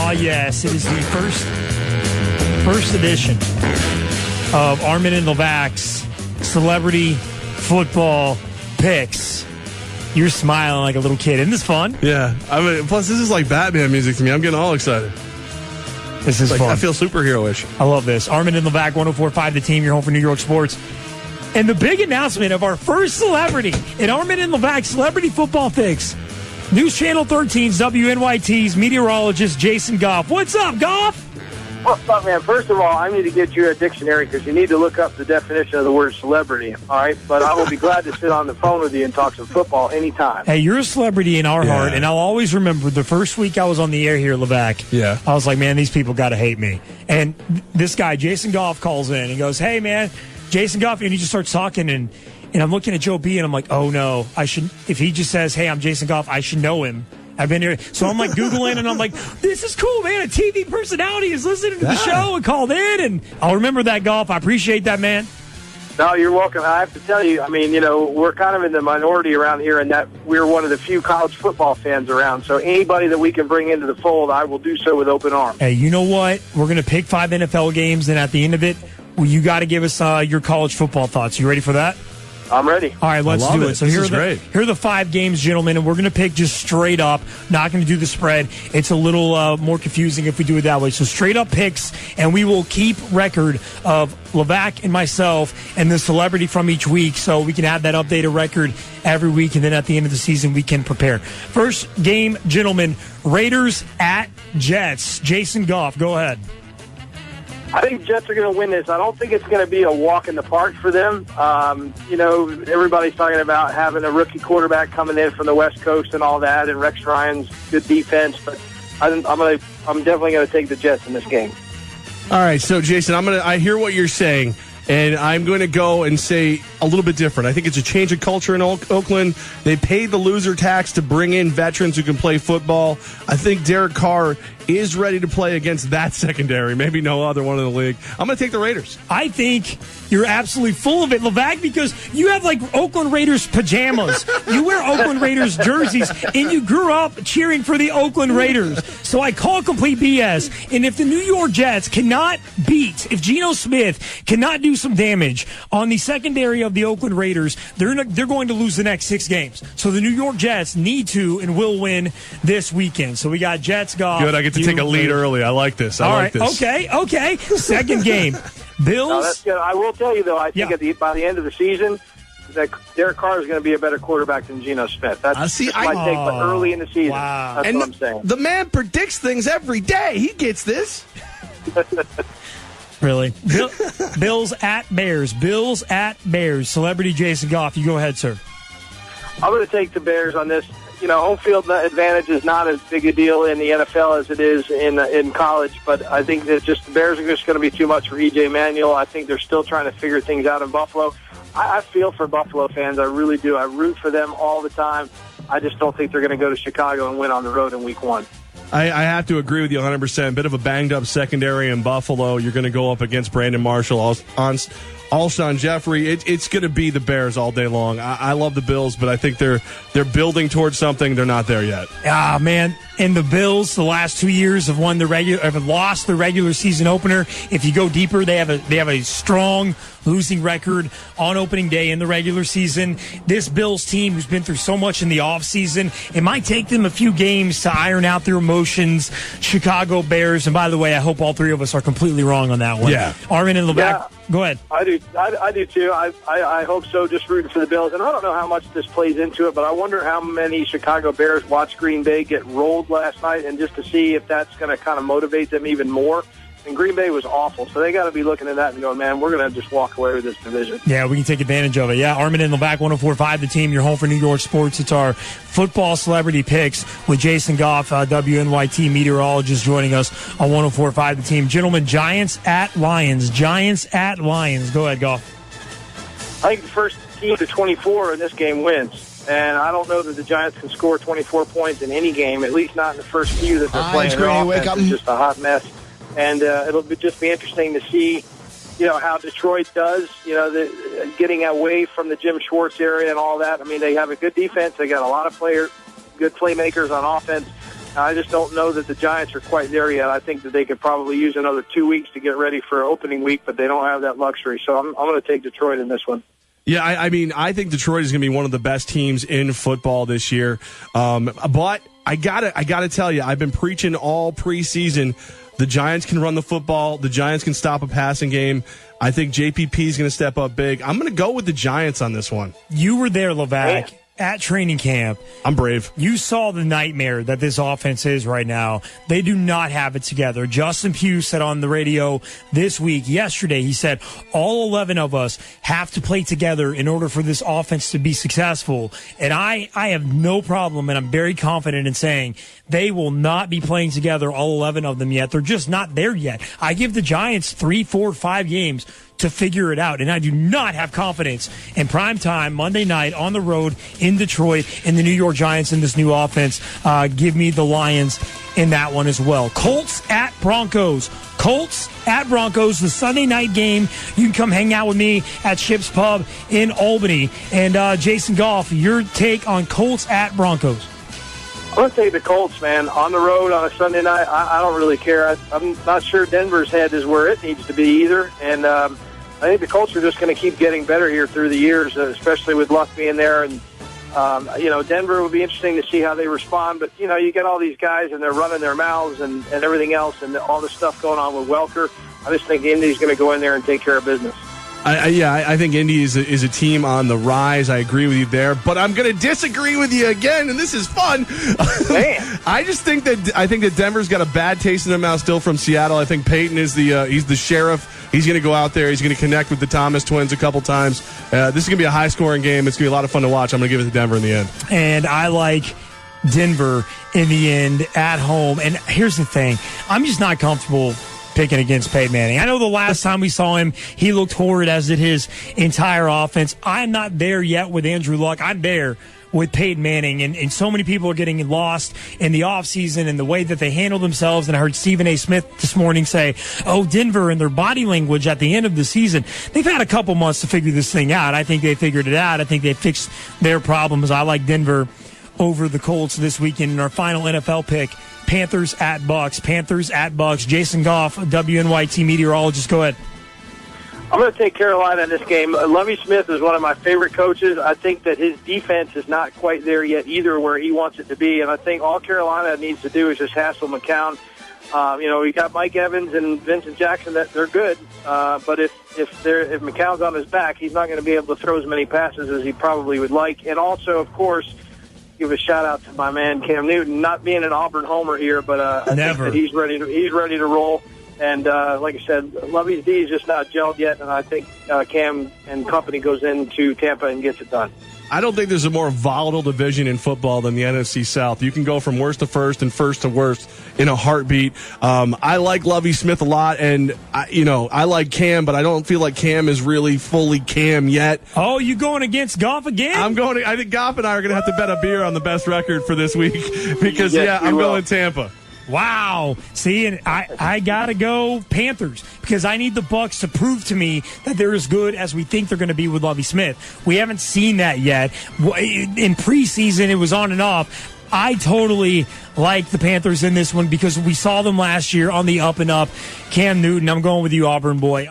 Oh, yes. It is the first edition of Armen and Levack's Celebrity Football Picks. You're smiling like a little kid. Isn't this fun? Yeah. Plus, this is like Batman music to me. I'm getting all excited. This is fun. I feel superhero-ish. I love this. Armen and Levack, 104.5 The Team, your home for New York sports. And the big announcement of our first celebrity in Armen and Levack Celebrity Football Picks. News Channel 13's WNYT's meteorologist Jason Gough. What's up, Gough? What's up, man? First of all, I need to get you a dictionary because you need to look up the definition of the word celebrity, all right? But I will be glad to sit on the phone with you and talk some football anytime. Hey, you're a celebrity in our heart, and I'll always remember the first week I was on the air here, Levack. Yeah. I was like, man, these people got to hate me. And this guy, Jason Gough, calls in and goes, hey, man, Jason Gough, and he just starts talking, and I'm looking at Joe B, and I'm like, oh, no, if he just says, hey, I'm Jason Gough, I should know him. I've been here. So I'm like Googling, and I'm like, this is cool, man. A TV personality is listening to the show and called in, and I'll remember that, Gough. I appreciate that, man. No, you're welcome. I have to tell you, I mean, you know, we're kind of in the minority around here in that we're one of the few college football fans around. So anybody that we can bring into the fold, I will do so with open arms. Hey, you know what? We're going to pick 5 NFL games, and at the end of it, you got to give us your college football thoughts. You ready for that? I'm ready. All right, let's do it. So here are the 5 games, gentlemen, and we're going to pick just straight up. Not going to do the spread. It's a little more confusing if we do it that way. So straight up picks, and we will keep record of Levack and myself and the celebrity from each week, so we can have that updated record every week, and then at the end of the season we can prepare. First game, gentlemen, Raiders at Jets. Jason Gough, go ahead. I think Jets are going to win this. I don't think it's going to be a walk in the park for them. You know, everybody's talking about having a rookie quarterback coming in from the West Coast and all that, and Rex Ryan's good defense. But I'm definitely going to take the Jets in this game. All right, so Jason, I hear what you're saying, and I'm going to go and say a little bit different. I think it's a change of culture in Oakland. They paid the loser tax to bring in veterans who can play football. I think Derek Carr is ready to play against that secondary, maybe no other one in the league. I'm going to take the Raiders. I think you're absolutely full of it, Levack, because you have like Oakland Raiders pajamas. You wear Oakland Raiders jerseys, and you grew up cheering for the Oakland Raiders. So I call complete BS. And if the New York Jets cannot if Geno Smith cannot do some damage on the secondary of the Oakland Raiders, they're going to lose the next 6 games. So the New York Jets need to and will win this weekend. So we got Jets, Gough. Good, I get to take a lead early. I like this. All right. Okay. Second game. Bills. No, that's good. I will tell you, though, I think by the end of the season, that Derek Carr is going to be a better quarterback than Geno Smith. That's my take, but early in the season. Wow. That's what I'm saying. The man predicts things every day. He gets this. Really? Bills at Bears. Bills at Bears. Celebrity Jason Gough. You go ahead, sir. I'm going to take the Bears on this. You know, home field advantage is not as big a deal in the NFL as it is in college, but I think that just the Bears are just going to be too much for E.J. Manuel. I think they're still trying to figure things out in Buffalo. I feel for Buffalo fans. I really do. I root for them all the time. I just don't think they're going to go to Chicago and win on the road in Week 1. I have to agree with you 100%. Bit of a banged-up secondary in Buffalo. You're going to go up against Brandon Marshall, Alshon Jeffrey. It's going to be the Bears all day long. I love the Bills, but I think they're building towards something. They're not there yet. Ah, man. And the Bills, the last 2 years, have lost the regular season opener. If you go deeper, they have a strong losing record on opening day in the regular season. This Bills team, who's been through so much in the offseason, it might take them a few games to iron out their emotions. Chicago Bears, and by the way, I hope all 3 of us are completely wrong on that one. Yeah. Armen and Levack, yeah. Go ahead. I do too. I hope so, just rooting for the Bills. And I don't know how much this plays into it, but I wonder how many Chicago Bears watched Green Bay get rolled last night, and just to see if that's going to kind of motivate them even more. And Green Bay was awful, so they got to be looking at that and going, man, we're going to just walk away with this division. Yeah, we can take advantage of it. Yeah, Armen and Levack, 104.5 The Team, your home for New York sports. It's our football celebrity picks with Jason Gough, WNYT meteorologist, joining us on 104.5 The Team. Gentlemen, Giants at Lions. Giants at Lions. Go ahead, Gough. I think the first team to 24 in this game wins. And I don't know that the Giants can score 24 points in any game, at least not in the first few that they're playing. Their offense is just a hot mess. And it'll just be interesting to see, how Detroit does, getting away from the Jim Schwartz area and all that. I mean, they have a good defense. They got a lot of good playmakers on offense. I just don't know that the Giants are quite there yet. I think that they could probably use another 2 weeks to get ready for opening week, but they don't have that luxury. So I'm going to take Detroit in this one. Yeah, I mean, I think Detroit is going to be one of the best teams in football this year. But I gotta tell you, I've been preaching all preseason. The Giants can run the football. The Giants can stop a passing game. I think JPP is going to step up big. I'm going to go with the Giants on this one. You were there, Levack, at training camp. I'm brave. You saw the nightmare that this offense is right now. They do not have it together. Justin Pugh said on the radio yesterday, he said, all 11 of us have to play together in order for this offense to be successful. And I have no problem, and I'm very confident in saying they will not be playing together, all 11 of them yet. They're just not there yet. I give the Giants 3, 4, 5 games to figure it out. And I do not have confidence in primetime Monday night on the road in Detroit in the New York Giants in this new offense. Give me the Lions in that one as well. Colts at Broncos. Colts at Broncos, the Sunday night game. You can come hang out with me at Ship's Pub in Albany. And Jason Gough, your take on Colts at Broncos. I'm going to take the Colts, man. On the road on a Sunday night, I don't really care. I'm not sure Denver's head is where it needs to be either. And I think the Colts are just going to keep getting better here through the years, especially with Luck being there. And, Denver will be interesting to see how they respond. But, you get all these guys, and they're running their mouths and everything else, and all the stuff going on with Welker. I just think Indy's going to go in there and take care of business. I think Indy is a team on the rise. I agree with you there, but I'm going to disagree with you again, and this is fun. Man. I think that Denver's got a bad taste in their mouth still from Seattle. I think Peyton is he's the sheriff. He's going to go out there. He's going to connect with the Thomas twins a couple times. This is going to be a high-scoring game. It's going to be a lot of fun to watch. I'm going to give it to Denver in the end. And I like Denver in the end at home. And here's the thing. I'm just not comfortable picking against Peyton Manning. I know the last time we saw him, he looked horrid, as did his entire offense. I'm not there yet with Andrew Luck. I'm there with Peyton Manning, and so many people are getting lost in the offseason and the way that they handle themselves. And I heard Stephen A. Smith this morning say, Denver and their body language at the end of the season, they've had a couple months to figure this thing out. I think they figured it out. I think they fixed their problems. I like Denver over the Colts this weekend in our final NFL pick. Panthers at Bucks. Panthers at Bucks. Jason Gough, WNYT meteorologist. Go ahead. I'm going to take Carolina in this game. Lovie Smith is one of my favorite coaches. I think that his defense is not quite there yet either where he wants it to be, and I think all Carolina needs to do is just hassle McCown. We got Mike Evans and Vincent Jackson that they're good, but if McCown's on his back, he's not going to be able to throw as many passes as he probably would like. And also, of course, give a shout out to my man Cam Newton, not being an Auburn homer here, but I think that he's ready to roll. And like I said, Lovey's D is just not gelled yet, and I think Cam and company goes into Tampa and gets it done. I don't think there's a more volatile division in football than the NFC South. You can go from worst to first and first to worst in a heartbeat. I like Lovie Smith a lot, and I like Cam, but I don't feel like Cam is really fully Cam yet. Oh, you going against Gough again? I think Gough and I are going to have to bet a beer on the best record for this week because, I'm going Tampa. Wow. See, and I got to go Panthers because I need the Bucs to prove to me that they're as good as we think they're going to be with Lovie Smith. We haven't seen that yet. In preseason, it was on and off. I totally like the Panthers in this one because we saw them last year on the up and up. Cam Newton, I'm going with you, Auburn boy.